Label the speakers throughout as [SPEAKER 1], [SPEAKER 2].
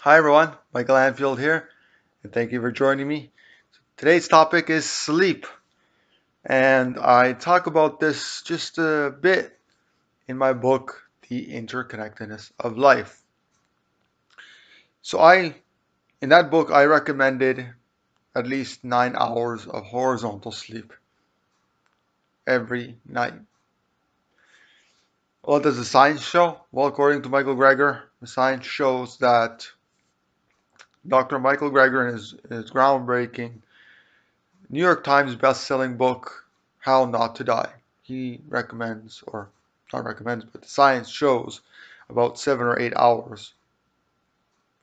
[SPEAKER 1] Hi everyone, Michael Anfield here, and thank you for joining me. Today's topic is sleep, and I talk about this just a bit in my book, The Interconnectedness of Life. In that book, I recommended at least 9 hours of horizontal sleep every night. What does the science show? Well, according to Michael Greger, the science shows that Dr. Michael Greger in his groundbreaking New York Times best-selling book, How Not to Die. He recommends, or not recommends, but the science shows about 7 or 8 hours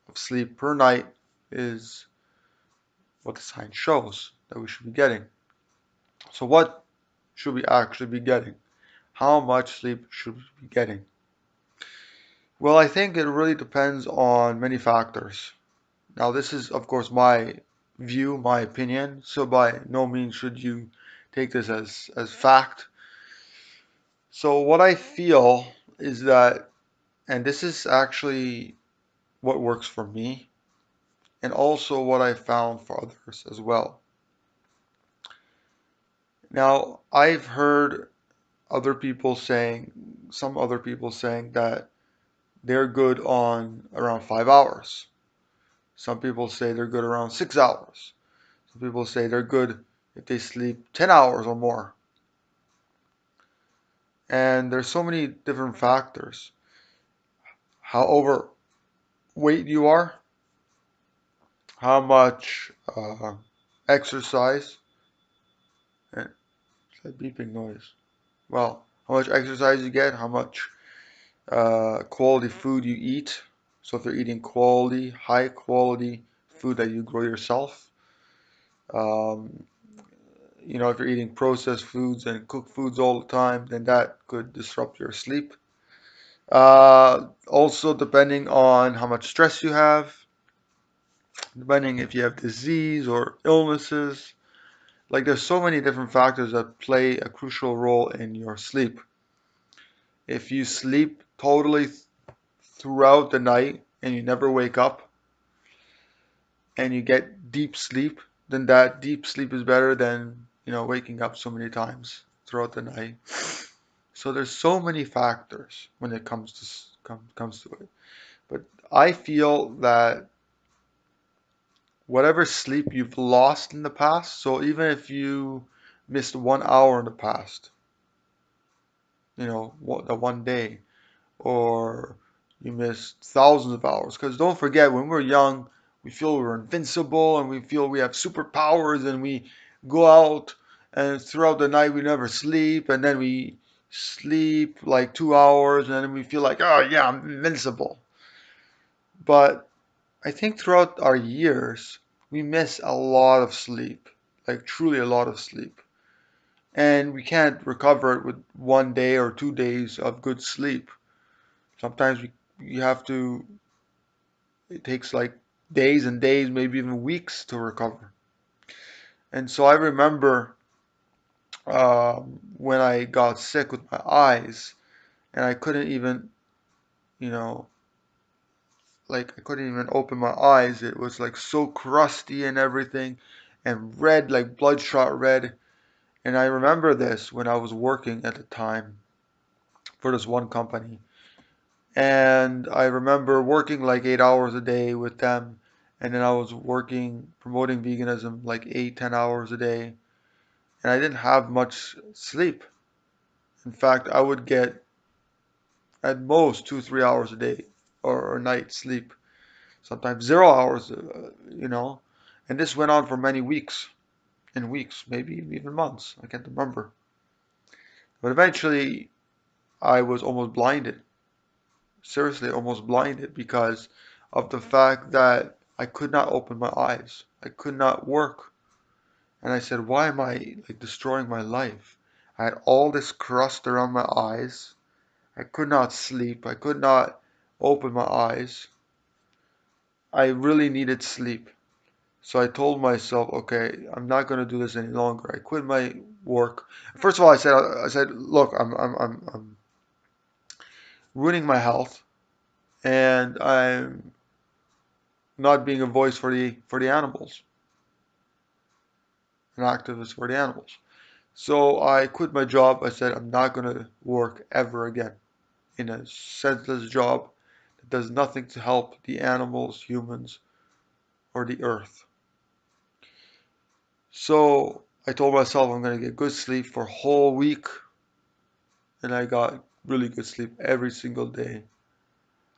[SPEAKER 1] of sleep per night is what the science shows that we should be getting. So what should we actually be getting? How much sleep should we be getting? Well, I think it really depends on many factors. Now, this is, of course, my view, my opinion, so by no means should you take this as fact. So what I feel is that, and this is actually what works for me, and also what I found for others as well. Now, I've heard some other people saying that they're good on around 5 hours. Some people say they're good around 6 hours. Some people say they're good if they sleep 10 hours or more. And there's so many different factors. How overweight you are, how much exercise, and it's a beeping noise. Well, how much exercise you get, how much quality food you eat. So if you're eating quality, high quality food that you grow yourself, um, if you're eating processed foods and cooked foods all the time, then that could disrupt your sleep. Also, depending on how much stress you have, depending if you have disease or illnesses. Like there's so many different factors that play a crucial role in your sleep. If you sleep totally throughout the night and you never wake up and you get deep sleep, then that deep sleep is better than, waking up so many times throughout the night. So there's so many factors when it comes to it. But I feel that whatever sleep you've lost in the past, so even if you missed 1 hour in the past, the one day, or you missed thousands of hours. Because don't forget, when we're young, we feel we're invincible and we feel we have superpowers and we go out and throughout the night we never sleep and then we sleep like 2 hours and then we feel like, oh yeah, I'm invincible. But I think throughout our years, we miss a lot of sleep, like truly a lot of sleep. And we can't recover it with 1 day or 2 days of good sleep. Sometimes you have to, it takes like days and days, maybe even weeks to recover. And so I remember when I got sick with my eyes and I couldn't even, you know, like I couldn't even open my eyes. It was like so crusty and everything and red, like bloodshot red. And I remember this when I was working at the time for this one company. And I remember working like 8 hours a day with them. And then I was working, promoting veganism like 8, 10 hours a day. And I didn't have much sleep. In fact, I would get at most 2, 3 hours a day or night sleep. Sometimes 0 hours, And this went on for many weeks and weeks, maybe even months. I can't remember. But eventually, I was almost blinded. Seriously, almost blinded because of the fact that I could not open my eyes. I could not work. And I said, why am I like destroying my life? I had all this crust around my eyes. I could not sleep. I could not open my eyes. I really needed sleep. So I told myself, okay, I'm not going to do this any longer. I quit my work. First of all, I said, look, I'm ruining my health, and I'm not being a voice for the animals, an activist for the animals. So I quit my job. I said I'm not gonna work ever again in a senseless job that does nothing to help the animals, humans, or the earth. So I told myself I'm gonna get good sleep for a whole week, and I got really good sleep every single day.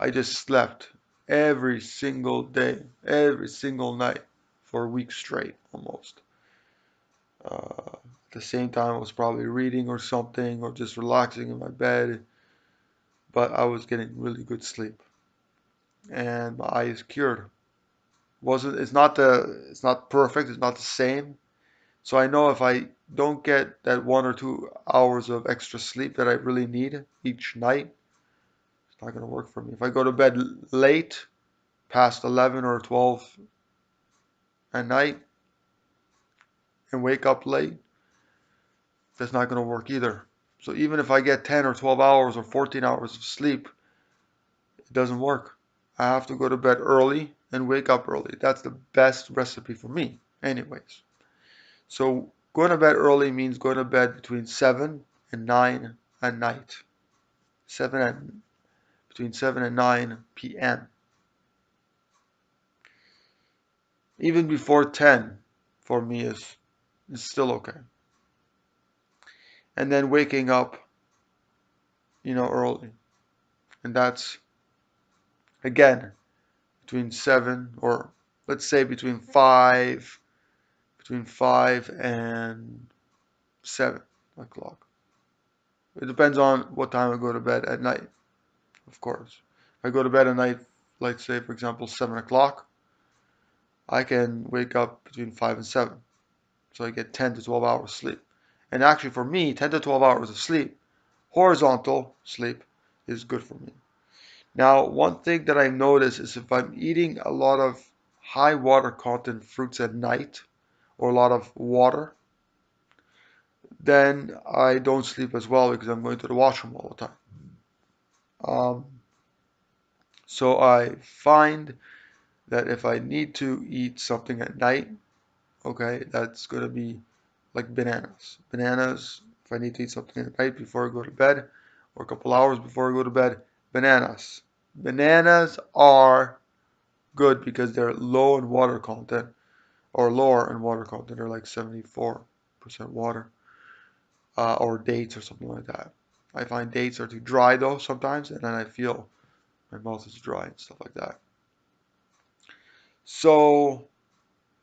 [SPEAKER 1] I just slept every single day, every single night for a week straight almost. At the same time, I was probably reading or something or just relaxing in my bed, but I was getting really good sleep, and my eye is cured. Wasn't it's not perfect, it's not the same. So I know if I don't get that 1 or 2 hours of extra sleep that I really need each night, it's not gonna work for me. If I go to bed late, past 11 or 12 at night, and wake up late, that's not gonna work either. So even if I get 10 or 12 hours or 14 hours of sleep, it doesn't work. I have to go to bed early and wake up early. That's the best recipe for me, anyways. So going to bed early means going to bed between 7 and 9 at night. 7 and between 7 and 9 p.m. Even before 10 for me is still okay. And then waking up, early. And that's again between 7 or let's say between 5 and 7 o'clock. It depends on what time I go to bed at night, of course. If I go to bed at night, like say for example 7 o'clock, I can wake up between 5 and 7. So I get 10 to 12 hours sleep. And actually for me, 10 to 12 hours of sleep, horizontal sleep, is good for me. Now, one thing that I notice is if I'm eating a lot of high water content fruits at night or a lot of water, then I don't sleep as well because I'm going to the washroom all the time. Um, so I find that if I need to eat something at night, okay, that's going to be like bananas. Bananas, if I need to eat something at night before I go to bed or a couple hours before I go to bed, bananas. Bananas are good because they're low in water content or lower in water content. They're like 74% water or dates or something like that. I find dates are too dry though sometimes, and then I feel my mouth is dry and stuff like that. So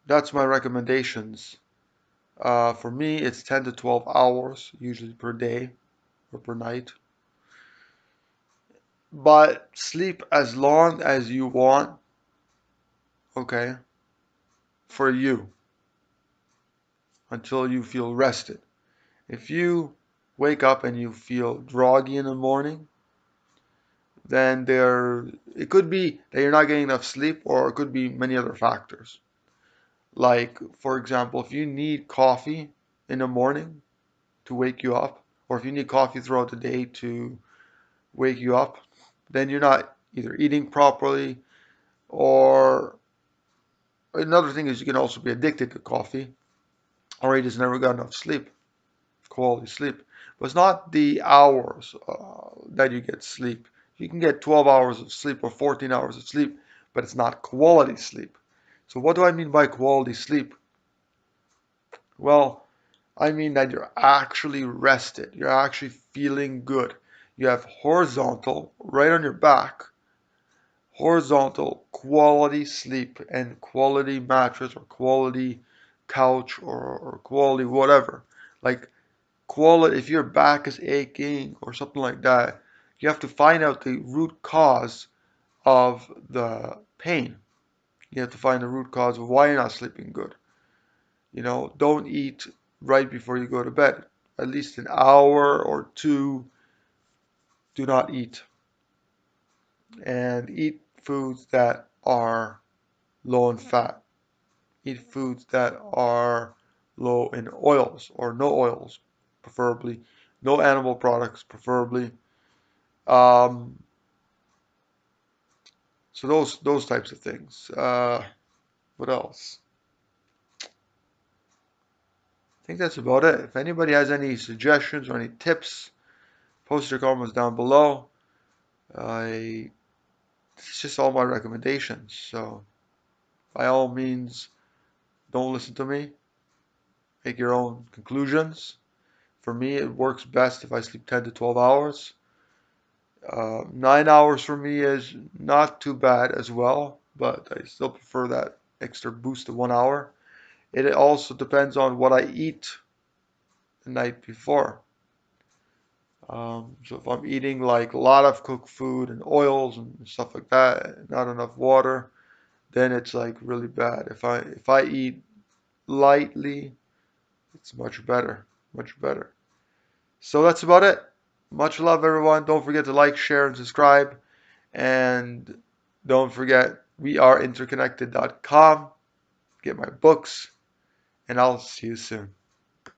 [SPEAKER 1] that's my recommendations. For me, it's 10 to 12 hours usually per day or per night. But sleep as long as you want, okay, for you until you feel rested. If you wake up and you feel groggy in the morning, then it could be that you're not getting enough sleep, or it could be many other factors. Like, for example, if you need coffee in the morning to wake you up, or if you need coffee throughout the day to wake you up, then you're not either eating properly, or another thing is you can also be addicted to coffee, or you just never got enough sleep, quality sleep. But it's not the hours that you get sleep. You can get 12 hours of sleep or 14 hours of sleep, but it's not quality sleep. So what do I mean by quality sleep? Well, I mean that you're actually rested. You're actually feeling good. You have horizontal, right on your back, horizontal quality sleep and quality mattress or quality couch or quality whatever. Like quality, if your back is aching or something like that, you have to find out the root cause of the pain. You have to find the root cause of why you're not sleeping good. Don't eat right before you go to bed. At least an hour or two, do not eat. And eat foods that are low in fat. Eat foods that are low in oils or no oils, preferably. No animal products, preferably. Um, So those types of things. What else? I think that's about it. If anybody has any suggestions or any tips, post your comments down below. I It's just all my recommendations. So by all means, don't listen to me. Make your own conclusions. For me, it works best if I sleep 10 to 12 hours. 9 hours for me is not too bad as well, but I still prefer that extra boost of 1 hour. It also depends on what I eat the night before. So if I'm eating like a lot of cooked food and oils and stuff like that, not enough water, then it's like really bad. If I eat lightly, it's much better, much better. So that's about it. Much love, everyone. Don't forget to like, share, and subscribe. And don't forget, weareinterconnected.com. Get my books, and I'll see you soon.